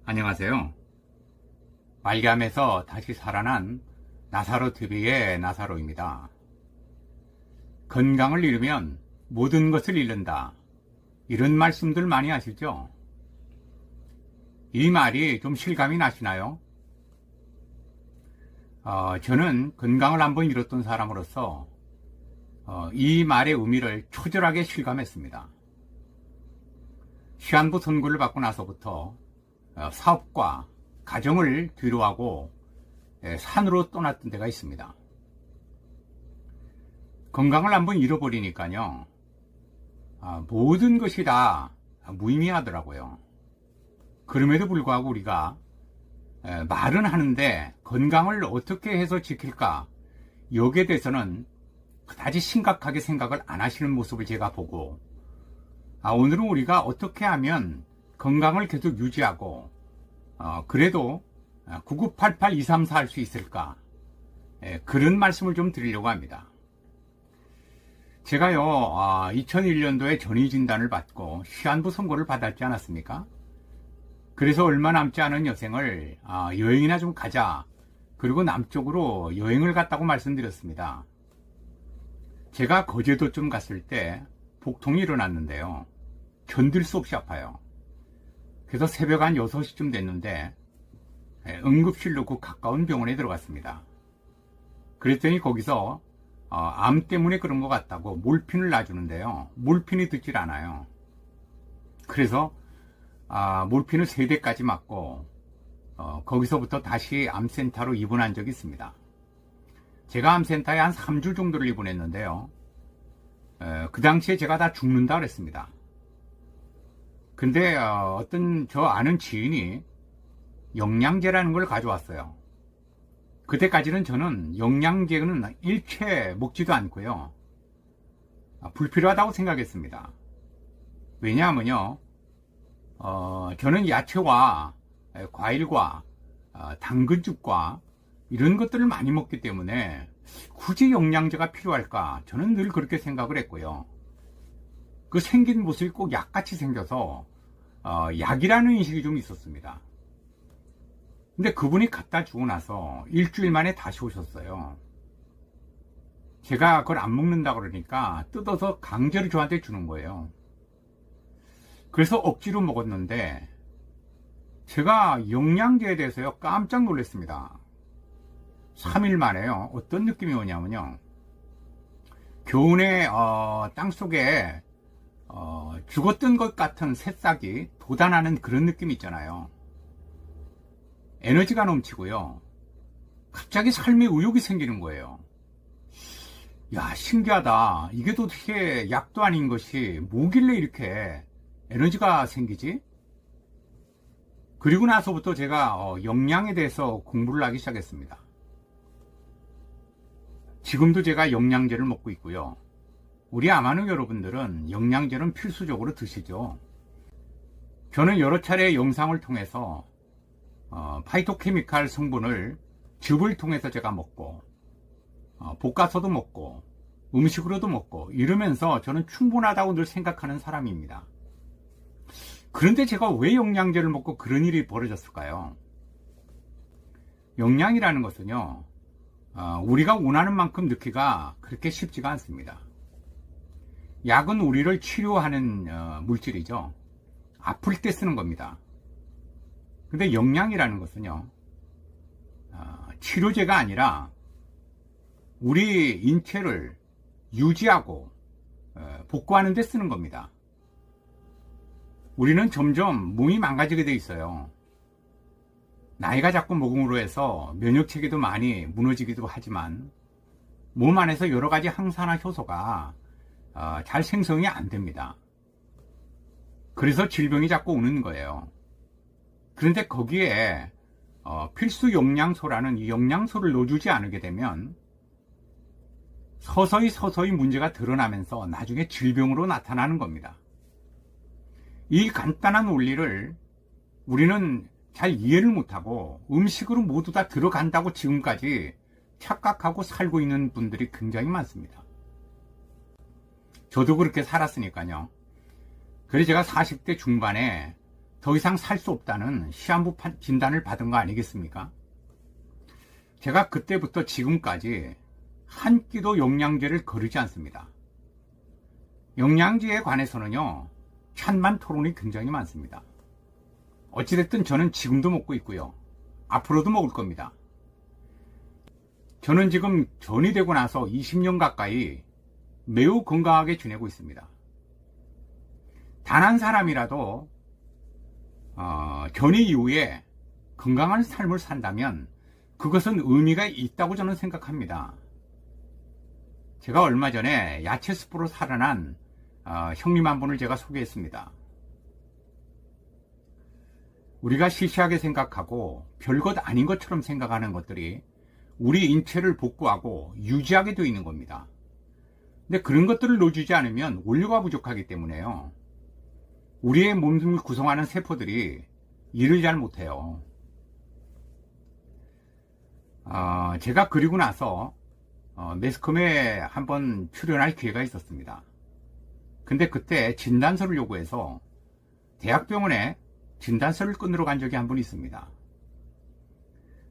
안녕하세요. 말기암에서 다시 살아난 나사로TV의 나사로입니다. 건강을 잃으면 모든 것을 잃는다. 이런 말씀들 많이 하시죠? 이 말이 좀 실감이 나시나요? 저는 건강을 한번 잃었던 사람으로서 이 말의 의미를 초절하게 실감했습니다. 시한부 선고를 받고 나서부터 사업과 가정을 뒤로하고 산으로 떠났던 데가 있습니다. 건강을 한번 잃어버리니까요, 모든 것이 다 무의미하더라고요. 그럼에도 불구하고 우리가 말은 하는데 건강을 어떻게 해서 지킬까, 여기에 대해서는 그다지 심각하게 생각을 안 하시는 모습을 제가 보고, 오늘은 우리가 어떻게 하면 건강을 계속 유지하고 그래도 9988-234 할 수 있을까, 그런 말씀을 좀 드리려고 합니다. 제가요 2001년도에 전이진단을 받고 시한부 선고를 받았지 않았습니까? 그래서 얼마 남지 않은 여생을 여행이나 좀 가자, 그리고 남쪽으로 여행을 갔다고 말씀드렸습니다. 제가 거제도쯤 갔을 때 복통이 일어났는데요, 견딜 수 없이 아파요. 그래서 새벽 한 6시쯤 됐는데 응급실로 그 가까운 병원에 들어갔습니다. 그랬더니 거기서 암 때문에 그런 것 같다고 몰핀을 놔주는데요, 몰핀이 듣질 않아요. 그래서 몰핀을 3대까지 맞고 거기서부터 다시 암센터로 입원한 적이 있습니다. 제가 암센터에 한 3주 정도를 입원했는데요, 그 당시에 제가 다 죽는다 그랬습니다. 근데 어떤 저 아는 지인이 영양제라는 걸 가져왔어요. 그때까지는 저는 영양제는 일체 먹지도 않고요, 불필요하다고 생각했습니다. 왜냐하면요, 저는 야채와 과일과 당근즙과 이런 것들을 많이 먹기 때문에 굳이 영양제가 필요할까, 저는 늘 그렇게 생각을 했고요. 그 생긴 모습이 꼭 약같이 생겨서 약이라는 인식이 좀 있었습니다. 근데 그분이 갖다 주고 나서 일주일 만에 다시 오셨어요. 제가 그걸 안 먹는다 그러니까 뜯어서 강제로 저한테 주는 거예요. 그래서 억지로 먹었는데 제가 영양제에 대해서요 깜짝 놀랐습니다. 3일 만에요 어떤 느낌이 오냐면요, 겨우내 땅속에 죽었던 것 같은 새싹이 돋아나는 그런 느낌 있잖아요. 에너지가 넘치고요, 갑자기 삶에 의욕이 생기는 거예요. 야, 신기하다. 이게 도대체 약도 아닌 것이 뭐길래 이렇게 에너지가 생기지? 그리고 나서부터 제가 영양에 대해서 공부를 하기 시작했습니다. 지금도 제가 영양제를 먹고 있고요. 우리 아마는 여러분들은 영양제는 필수적으로 드시죠. 저는 여러 차례 영상을 통해서 파이토케미칼 성분을 즙을 통해서 제가 먹고 볶아서도 먹고 음식으로도 먹고 이러면서 저는 충분하다고 늘 생각하는 사람입니다. 그런데 제가 왜 영양제를 먹고 그런 일이 벌어졌을까요? 영양이라는 것은요, 우리가 원하는 만큼 넣기가 그렇게 쉽지가 않습니다. 약은 우리를 치료하는 물질이죠. 아플 때 쓰는 겁니다. 근데 영양이라는 것은요, 치료제가 아니라 우리 인체를 유지하고 복구하는 데 쓰는 겁니다. 우리는 점점 몸이 망가지게 돼 있어요. 나이가 자꾸 먹음으로 해서 면역체계도 많이 무너지기도 하지만 몸 안에서 여러 가지 항산화 효소가 잘 생성이 안 됩니다. 그래서 질병이 자꾸 오는 거예요. 그런데 거기에 필수 영양소라는 이 영양소를 넣어주지 않게 되면 서서히 문제가 드러나면서 나중에 질병으로 나타나는 겁니다. 이 간단한 원리를 우리는 잘 이해를 못하고 음식으로 모두 다 들어간다고 지금까지 착각하고 살고 있는 분들이 굉장히 많습니다. 저도 그렇게 살았으니까요. 그래서 제가 40대 중반에 더 이상 살 수 없다는 시한부 진단을 받은 거 아니겠습니까? 제가 그때부터 지금까지 한 끼도 영양제를 거르지 않습니다. 영양제에 관해서는요, 찬반 토론이 굉장히 많습니다. 어찌됐든 저는 지금도 먹고 있고요. 앞으로도 먹을 겁니다. 저는 지금 전이 되고 나서 20년 가까이 매우 건강하게 지내고 있습니다. 단 한 사람이라도 전이 이후에 건강한 삶을 산다면 그것은 의미가 있다고 저는 생각합니다. 제가 얼마 전에 야채 숲으로 살아난 형님 한 분을 제가 소개했습니다. 우리가 시시하게 생각하고 별것 아닌 것처럼 생각하는 것들이 우리 인체를 복구하고 유지하게 되어 있는 겁니다. 근데 그런 것들을 넣어주지 않으면 원료가 부족하기 때문에요, 우리의 몸을 구성하는 세포들이 일을 잘 못해요. 제가 그리고 나서 매스컴에 한번 출연할 기회가 있었습니다. 근데 그때 진단서를 요구해서 대학병원에 진단서를 끊으러 간 적이 한 번 있습니다.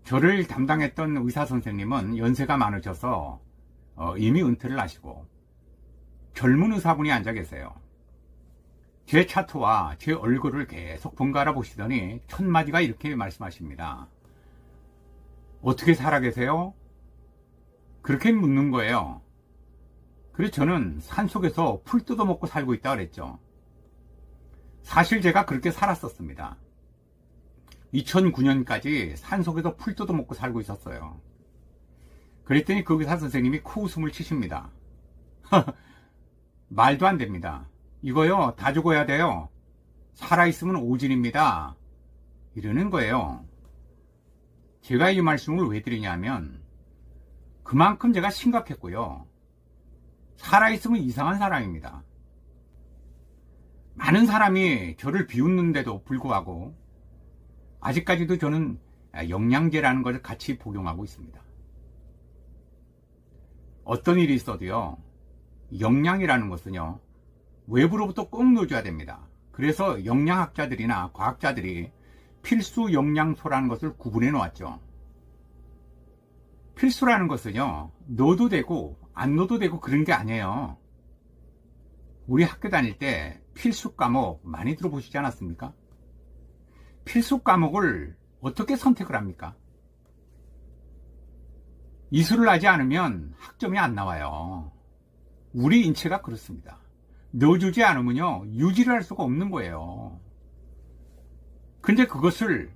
저를 담당했던 의사 선생님은 연세가 많으셔서 이미 은퇴를 하시고 젊은 의사분이 앉아 계세요. 제 차트와 제 얼굴을 계속 번갈아 보시더니 첫 마디가 이렇게 말씀하십니다. 어떻게 살아 계세요? 그렇게 묻는 거예요. 그래서 저는 산속에서 풀 뜯어먹고 살고 있다 그랬죠. 사실 제가 그렇게 살았었습니다. 2009년까지 산속에서 풀 뜯어먹고 살고 있었어요. 그랬더니 그 의사 선생님이 코웃음을 치십니다. 말도 안 됩니다. 이거요, 다 죽어야 돼요. 살아있으면 오진입니다. 이러는 거예요. 제가 이 말씀을 왜 드리냐면 그만큼 제가 심각했고요, 살아있으면 이상한 사람입니다. 많은 사람이 저를 비웃는데도 불구하고 아직까지도 저는 영양제라는 것을 같이 복용하고 있습니다. 어떤 일이 있어도요, 영양이라는 것은요, 외부로부터 꼭 넣어줘야 됩니다. 그래서 영양학자들이나 과학자들이 필수 영양소라는 것을 구분해 놓았죠. 필수라는 것은요, 넣어도 되고 안 넣어도 되고 그런 게 아니에요. 우리 학교 다닐 때 필수 과목 많이 들어보시지 않았습니까? 필수 과목을 어떻게 선택을 합니까? 이수를 하지 않으면 학점이 안 나와요. 우리 인체가 그렇습니다. 넣어주지 않으면요, 유지를 할 수가 없는 거예요. 근데 그것을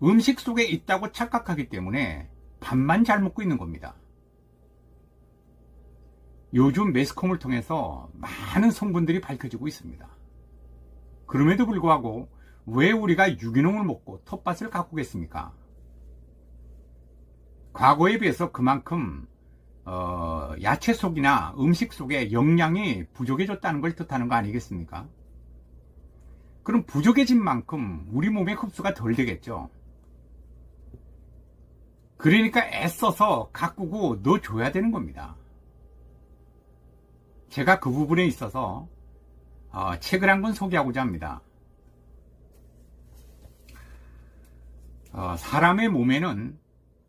음식 속에 있다고 착각하기 때문에 밥만 잘 먹고 있는 겁니다. 요즘 매스컴을 통해서 많은 성분들이 밝혀지고 있습니다. 그럼에도 불구하고 왜 우리가 유기농을 먹고 텃밭을 가꾸겠습니까? 과거에 비해서 그만큼 야채 속이나 음식 속에 영양이 부족해졌다는 걸 뜻하는 거 아니겠습니까? 그럼 부족해진 만큼 우리 몸의 흡수가 덜 되겠죠. 그러니까 애써서 가꾸고 넣어줘야 되는 겁니다. 제가 그 부분에 있어서 책을 한 권 소개하고자 합니다. 사람의 몸에는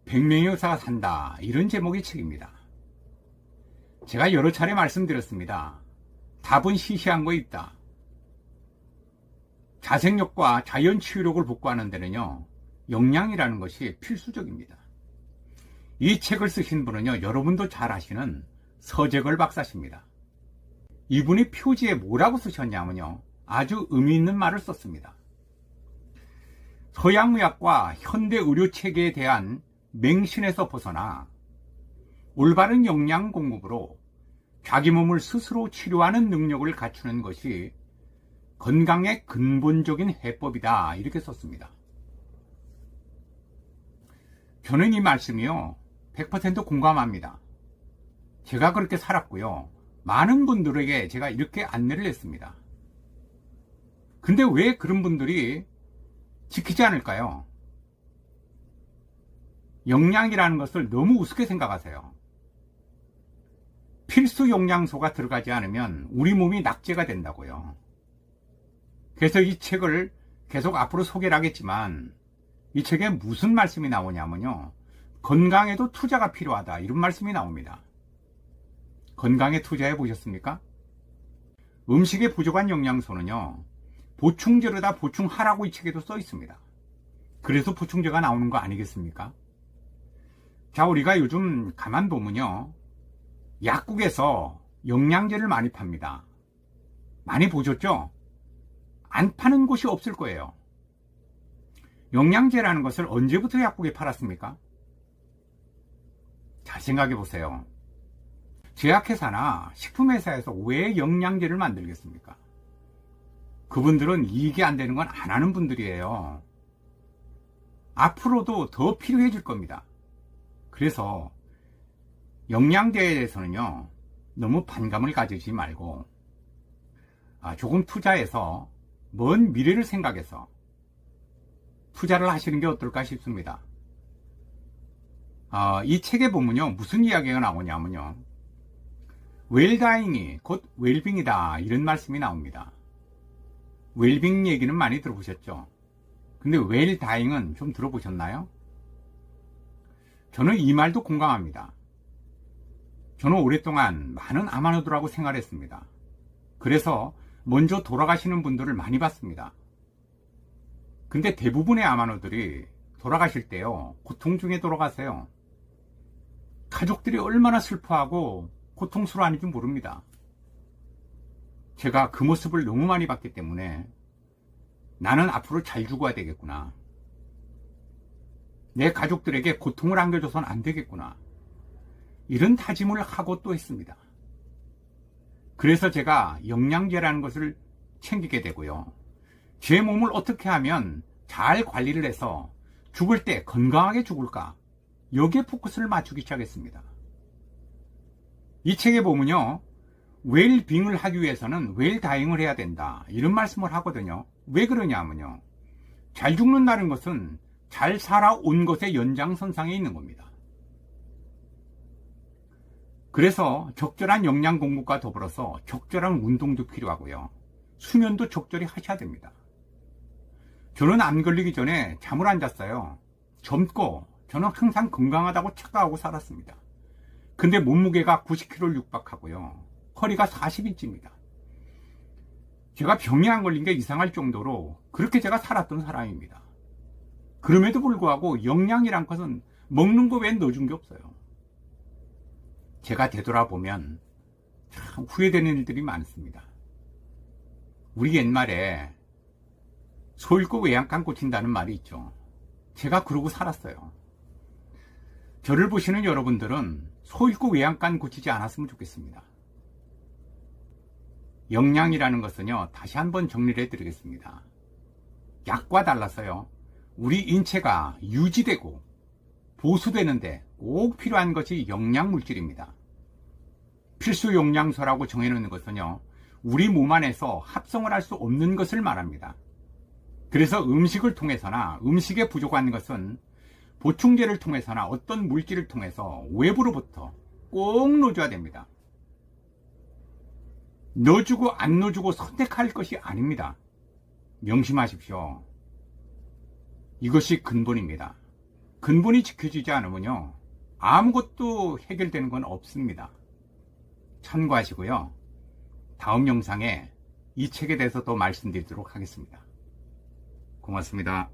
100명의 의사가 산다, 이런 제목의 책입니다. 제가 여러 차례 말씀드렸습니다. 답은 시시한 거 있다. 자생력과 자연치유력을 복구하는 데는요, 영양이라는 것이 필수적입니다. 이 책을 쓰신 분은요, 여러분도 잘 아시는 서재걸 박사십니다. 이분이 표지에 뭐라고 쓰셨냐면요, 아주 의미 있는 말을 썼습니다. 서양의학과 현대의료체계에 대한 맹신에서 벗어나 올바른 영양 공급으로 자기 몸을 스스로 치료하는 능력을 갖추는 것이 건강의 근본적인 해법이다, 이렇게 썼습니다. 저는 이 말씀이요, 100% 공감합니다. 제가 그렇게 살았고요, 많은 분들에게 제가 이렇게 안내를 했습니다. 근데 왜 그런 분들이 지키지 않을까요? 영양이라는 것을 너무 우습게 생각하세요. 필수 영양소가 들어가지 않으면 우리 몸이 낙제가 된다고요. 그래서 이 책을 계속 앞으로 소개를 하겠지만 이 책에 무슨 말씀이 나오냐면요. 건강에도 투자가 필요하다. 이런 말씀이 나옵니다. 건강에 투자해 보셨습니까? 음식에 부족한 영양소는요. 보충제로다 보충하라고 이 책에도 써 있습니다. 그래서 보충제가 나오는 거 아니겠습니까? 자, 우리가 요즘 가만 보면요. 약국에서 영양제를 많이 팝니다. 많이 보셨죠? 안 파는 곳이 없을 거예요. 영양제라는 것을 언제부터 약국에 팔았습니까? 잘 생각해 보세요. 제약회사나 식품회사에서 왜 영양제를 만들겠습니까? 그분들은 이익이 안 되는 건 안 하는 분들이에요. 앞으로도 더 필요해질 겁니다. 그래서 영양제에 대해서는요, 너무 반감을 가지지 말고 조금 투자해서 먼 미래를 생각해서 투자를 하시는 게 어떨까 싶습니다. 이 책에 보면요, 무슨 이야기가 나오냐면요, 웰다잉이 곧 웰빙이다, 이런 말씀이 나옵니다. 웰빙 얘기는 많이 들어보셨죠? 근데 웰다잉은 좀 들어보셨나요? 저는 이 말도 공감합니다. 저는 오랫동안 많은 아마노들하고 생활했습니다. 그래서 먼저 돌아가시는 분들을 많이 봤습니다. 근데 대부분의 아마노들이 돌아가실 때요, 고통 중에 돌아가세요. 가족들이 얼마나 슬퍼하고 고통스러워하는지 모릅니다. 제가 그 모습을 너무 많이 봤기 때문에 나는 앞으로 잘 죽어야 되겠구나. 내 가족들에게 고통을 안겨줘서는 안 되겠구나. 이런 다짐을 하고 또 했습니다. 그래서 제가 영양제라는 것을 챙기게 되고요. 제 몸을 어떻게 하면 잘 관리를 해서 죽을 때 건강하게 죽을까? 여기에 포커스를 맞추기 시작했습니다. 이 책에 보면요, 웰빙을 하기 위해서는 웰다잉을 해야 된다, 이런 말씀을 하거든요. 왜 그러냐면요, 잘 죽는다는 것은 잘 살아온 것의 연장선상에 있는 겁니다. 그래서 적절한 영양 공급과 더불어서 적절한 운동도 필요하고요, 수면도 적절히 하셔야 됩니다. 저는 암 걸리기 전에 잠을 안 잤어요. 젊고 저는 항상 건강하다고 착각하고 살았습니다. 근데 몸무게가 90kg를 육박하고요, 허리가 40인치입니다. 제가 병이 안 걸린 게 이상할 정도로 그렇게 제가 살았던 사람입니다. 그럼에도 불구하고 영양이란 것은 먹는 거 외엔 넣어준 게 없어요. 제가 되돌아보면 참 후회되는 일들이 많습니다. 우리 옛말에 소 잃고 외양간 고친다는 말이 있죠. 제가 그러고 살았어요. 저를 보시는 여러분들은 소 잃고 외양간 고치지 않았으면 좋겠습니다. 영양이라는 것은요, 다시 한번 정리를 해드리겠습니다. 약과 달라서요, 우리 인체가 유지되고 보수되는데 꼭 필요한 것이 영양물질입니다. 필수 영양소라고 정해놓는 것은요, 우리 몸 안에서 합성을 할 수 없는 것을 말합니다. 그래서 음식을 통해서나 음식에 부족한 것은 보충제를 통해서나 어떤 물질을 통해서 외부로부터 꼭 넣어줘야 됩니다. 넣어주고 안 넣어주고 선택할 것이 아닙니다. 명심하십시오. 이것이 근본입니다. 근본이 지켜지지 않으면요, 아무것도 해결되는 건 없습니다. 참고하시고요, 다음 영상에 이 책에 대해서 더 말씀드리도록 하겠습니다. 고맙습니다.